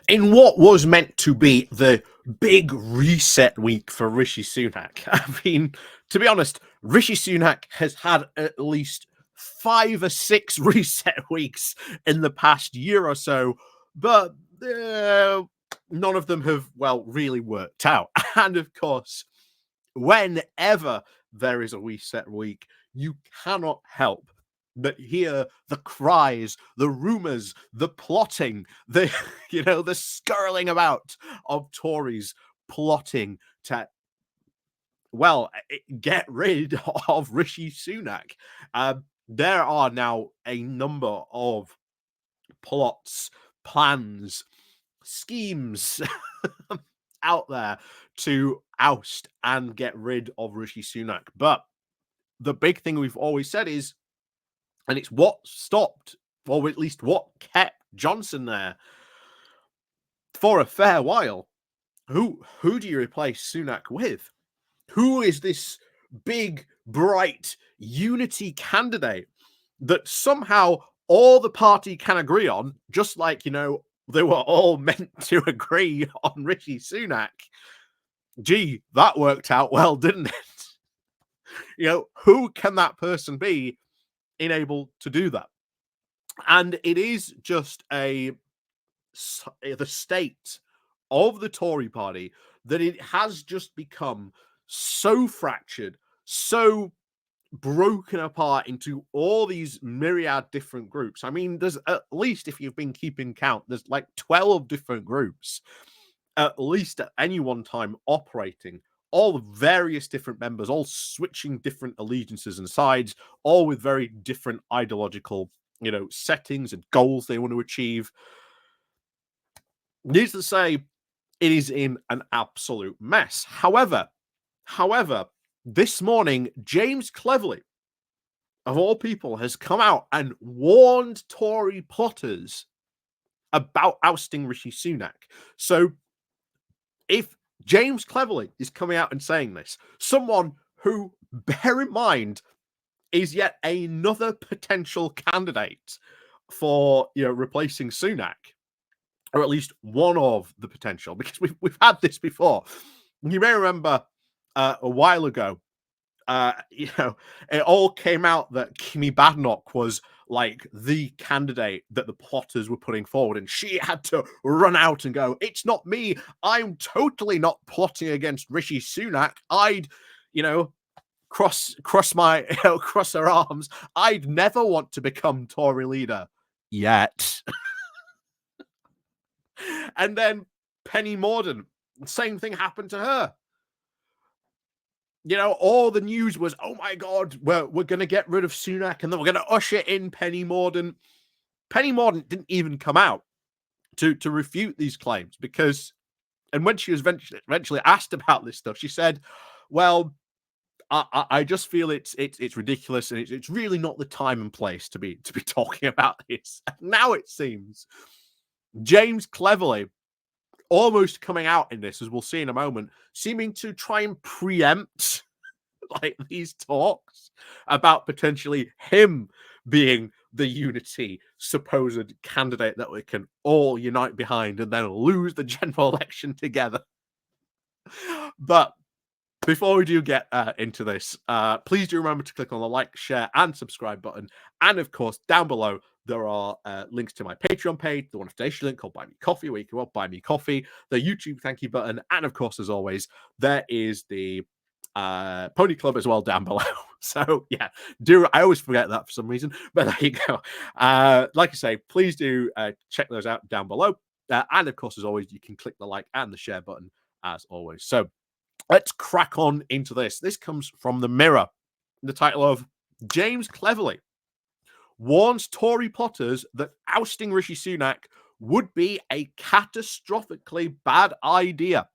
In what was meant to be the big reset week for Rishi Sunak. I mean, to be honest, Rishi Sunak has had at least 5 or 6 reset weeks in the past year or so, but none of them have, well, really worked out. And of course, whenever there is a reset week, you cannot help but hear the cries, the rumors, the plotting, the the skirling about of Tories plotting to, well, get rid of Rishi Sunak. There are now a number of plots, plans, schemes out there to oust and get rid of Rishi Sunak. But the big thing we've always said is, and it's what stopped, or at least what kept Johnson there for a fair while. Who do you replace Sunak with? Who is this big, bright unity candidate that somehow all the party can agree on, just like, they were all meant to agree on Rishi Sunak? Gee, that worked out well, didn't it? Who can that person be able to do that? And it is just the state of the Tory party that it has just become so fractured, so broken apart into all these myriad different groups. I mean, there's at least, if you've been keeping count, there's like 12 different groups, at least at any one time, operating, all various different members, all switching different allegiances and sides, all with very different ideological, settings and goals they want to achieve. Needless to say, it is in an absolute mess. However, this morning, James Cleverly, of all people, has come out and warned Tory plotters about ousting Rishi Sunak. So if James Cleverly is coming out and saying this, someone who, bear in mind, is yet another potential candidate for replacing Sunak, or at least one of the potential, because we've had this before. You may remember a while ago, it all came out that Kimi Badenoch was like the candidate that the plotters were putting forward, and she had to run out and go, "It's not me. I'm totally not plotting against Rishi Sunak. I'd, cross my cross her arms. I'd never want to become Tory leader yet." And then Penny Mordaunt, same thing happened to her. All the news was, oh my God, we're going to get rid of Sunak and then we're going to usher in Penny Mordaunt. Penny Mordaunt didn't even come out to refute these claims because, and when she was eventually asked about this stuff, she said, well, I just feel it's ridiculous and it's really not the time and place to be talking about this. Now it seems James Cleverly almost coming out in this, as we'll see in a moment, seeming to try and preempt like these talks about potentially him being the unity supposed candidate that we can all unite behind and then lose the general election together. But before we do get into this, please do remember to click on the like, share, and subscribe button. And of course, down below, there are links to my Patreon page, the one donation link called Buy Me Coffee, where you can buy me coffee, the YouTube thank you button, and of course, as always, there is the Pony Club as well down below. So yeah, I always forget that for some reason, but there you go. Like I say, please do check those out down below. And of course, as always, you can click the like and the share button as always. So let's crack on into this. This comes from the Mirror. The title of James Cleverly warns Tory plotters that ousting Rishi Sunak would be a catastrophically bad idea.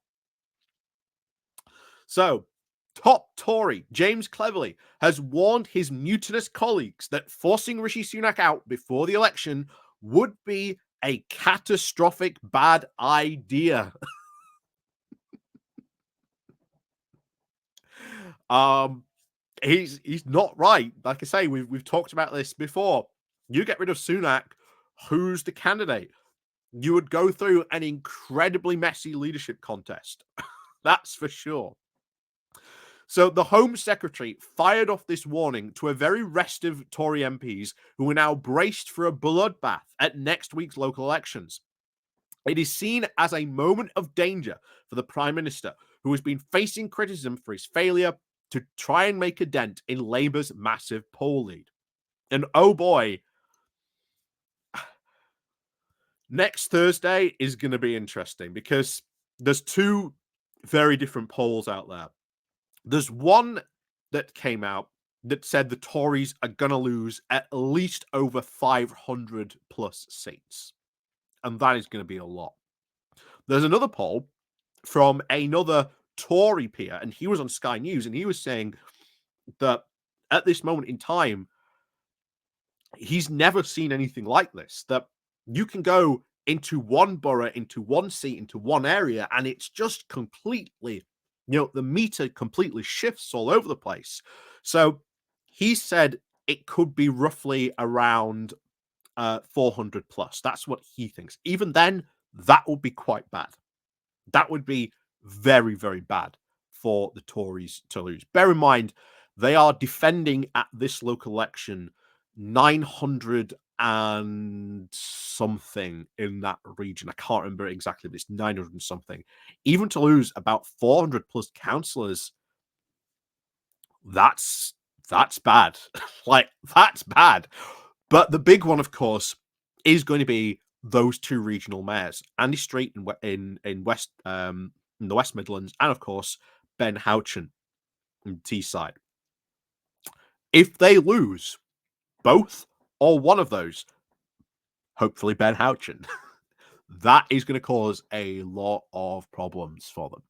So, top Tory James Cleverly has warned his mutinous colleagues that forcing Rishi Sunak out before the election would be a catastrophic bad idea. He's not right. Like I say, we've talked about this before. You get rid of Sunak, who's the candidate? you would go through an incredibly messy leadership contest. That's for sure. So the Home Secretary fired off this warning to a very restive Tory MPs who are now braced for a bloodbath at next week's local elections. It is seen as a moment of danger for the Prime Minister, who has been facing criticism for his failure to try and make a dent in Labour's massive poll lead. And oh boy, next Thursday is going to be interesting because there's two very different polls out there. There's one that came out that said the Tories are going to lose at least over 500 plus seats. And that is going to be a lot. There's another poll from another Tory peer, and he was on Sky News, and he was saying that at this moment in time, he's never seen anything like this, that you can go into one borough, into one seat, into one area, and it's just completely, the meter completely shifts all over the place. So he said it could be roughly around 400 plus. That's what he thinks. Even then, that would be quite bad. That would be very, very bad for the Tories to lose. Bear in mind, they are defending at this local election 900 and something in that region. I can't remember exactly, but it's 900 and something. Even to lose about 400 plus councillors, that's bad. Like, that's bad. But the big one, of course, is going to be those two regional mayors, Andy Street in the West Midlands, and of course Ben Houchen in Teesside. If they lose both or one of those, hopefully Ben Houchen, that is going to cause a lot of problems for them.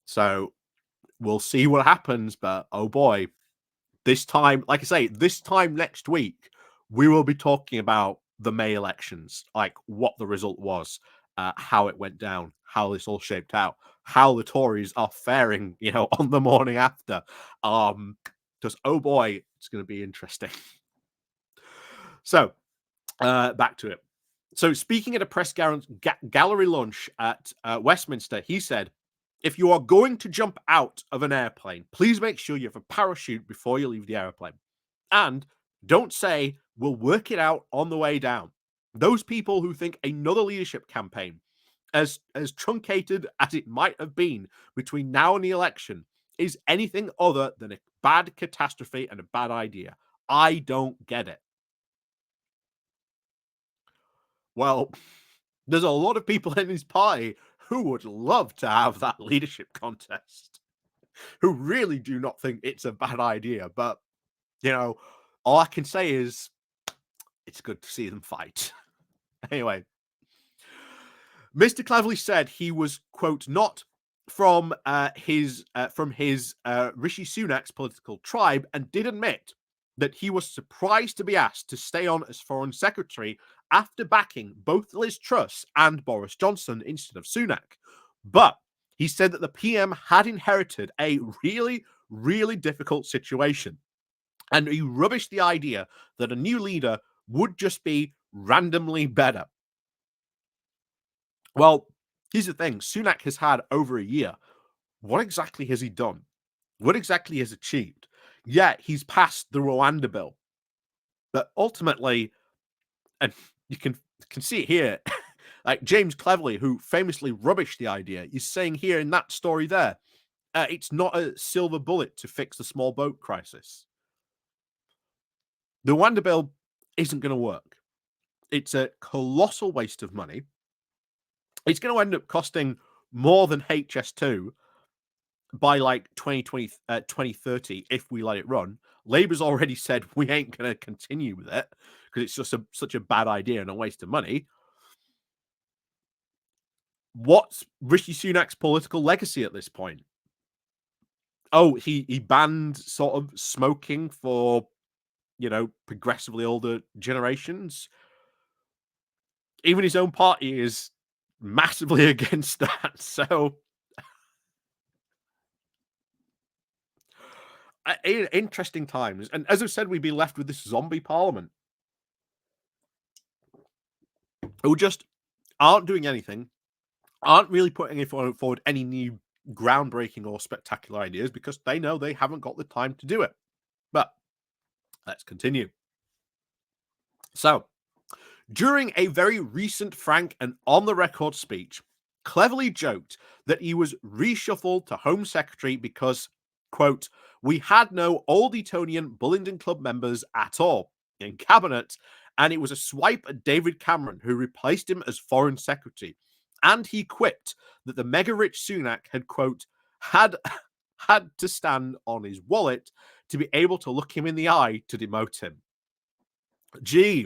So we'll see what happens, but oh boy, this time, like I say, this time next week, we will be talking about the May elections, like what the result was, how it went down, how this all shaped out, how the Tories are faring, on the morning after. Because oh boy, it's going to be interesting. So, back to it. So, speaking at a press gallery lunch at Westminster, he said, "If you are going to jump out of an airplane, please make sure you have a parachute before you leave the airplane. And don't say, we'll work it out on the way down. Those people who think another leadership campaign, as truncated as it might have been between now and the election, is anything other than a bad catastrophe and a bad idea. I don't get it." Well, there's a lot of people in his party who would love to have that leadership contest, who really do not think it's a bad idea. But, all I can say is it's good to see them fight. Anyway, Mr. Cleverly said he was, quote, not from his Rishi Sunak's political tribe, and did admit that he was surprised to be asked to stay on as Foreign Secretary after backing both Liz Truss and Boris Johnson instead of Sunak. But he said that the PM had inherited a really, really difficult situation, and he rubbished the idea that a new leader would just be randomly better. Well, here's the thing. Sunak has had over a year. What exactly has he done? What exactly has achieved? Yeah, he's passed the Rwanda bill. But ultimately, and you can see it here, like James Cleverly, who famously rubbished the idea, is saying here in that story there, it's not a silver bullet to fix the small boat crisis. The Rwanda bill isn't going to work. It's a colossal waste of money. It's going to end up costing more than HS2 by like 2030 if we let it run. Labour's already said we ain't going to continue with it because it's just such a bad idea and a waste of money. What's Rishi Sunak's political legacy at this point? Oh, he banned sort of smoking for, progressively older generations. Even his own party is massively against that. So interesting times. And as I said, we'd be left with this zombie parliament. who just aren't doing anything, aren't really putting forward any new groundbreaking or spectacular ideas because they know they haven't got the time to do it. But let's continue. So, during a very recent, frank, and on the record speech, Cleverly joked that he was reshuffled to Home Secretary because, quote, we had no old Etonian Bullingdon Club members at all in cabinet, and it was a swipe at David Cameron, who replaced him as Foreign Secretary. And he quipped that the mega rich Sunak had, quote, had to stand on his wallet to be able to look him in the eye to demote him. Gee,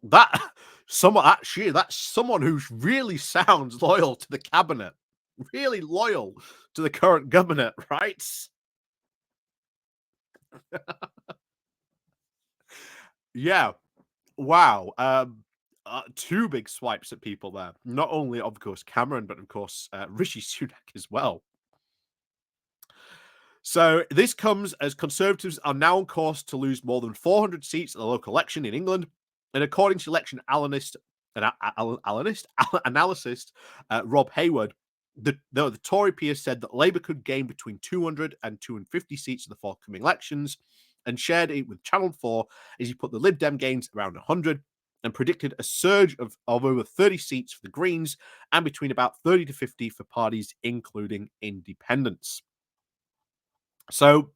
that's someone who really sounds loyal to the cabinet, really loyal to the current government, right? Yeah. Wow. Two big swipes at people there. Not only, of course, Cameron, but of course, Rishi Sunak as well. So this comes as Conservatives are now on course to lose more than 400 seats at the local election in England. And according to election analyst Rob Hayward, the Tory peers said that Labour could gain between 200 and 250 seats in the forthcoming elections, and shared it with Channel 4 as he put the Lib Dem gains around 100 and predicted a surge of over 30 seats for the Greens and between about 30 to 50 for parties, including independents. So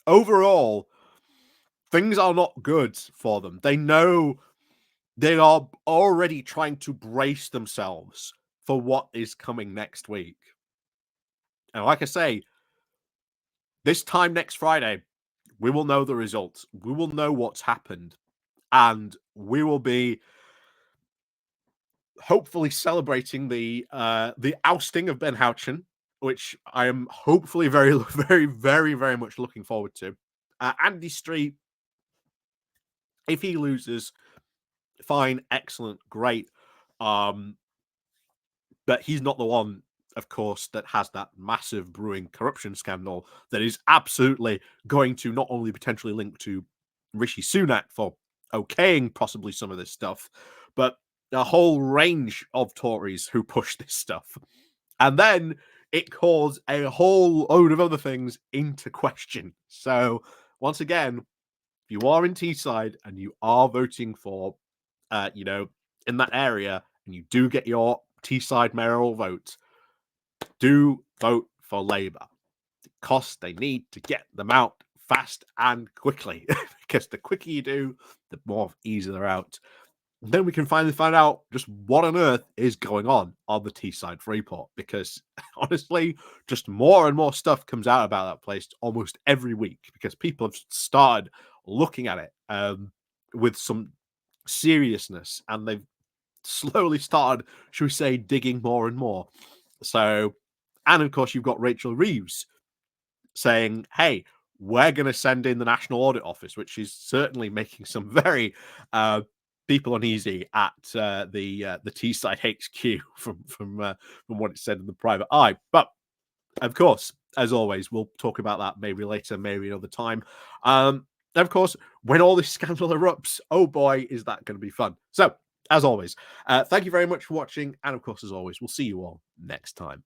overall, things are not good for them. They know they are already trying to brace themselves for what is coming next week. And like I say, this time next Friday, we will know the results. We will know what's happened. And we will be hopefully celebrating the ousting of Ben Houchen, which I am hopefully very, very, very, very much looking forward to. Andy Street, if he loses, fine, excellent, great. But he's not the one, of course, that has that massive brewing corruption scandal that is absolutely going to not only potentially link to Rishi Sunak for okaying possibly some of this stuff, but a whole range of Tories who push this stuff. And then it calls a whole load of other things into question. So, once again, if you are in Teesside and you are voting for, in that area, and you do get your Teesside mayoral vote, do vote for Labour because they need to get them out fast and quickly. Because the quicker you do, the more easier they're out. Then we can finally find out just what on earth is going on the Teesside Freeport. Because honestly, just more and more stuff comes out about that place almost every week because people have started looking at it with some seriousness, and they've slowly started, should we say, digging more and more. So, and of course, you've got Rachel Reeves saying, hey, we're going to send in the National Audit Office, which is certainly making some very people uneasy at the Teesside HQ from what it said in the private eye. But of course, as always, we'll talk about that maybe later, maybe another time. And of course, when all this scandal erupts, oh boy, is that going to be fun. So, as always, thank you very much for watching. And of course, as always, we'll see you all next time.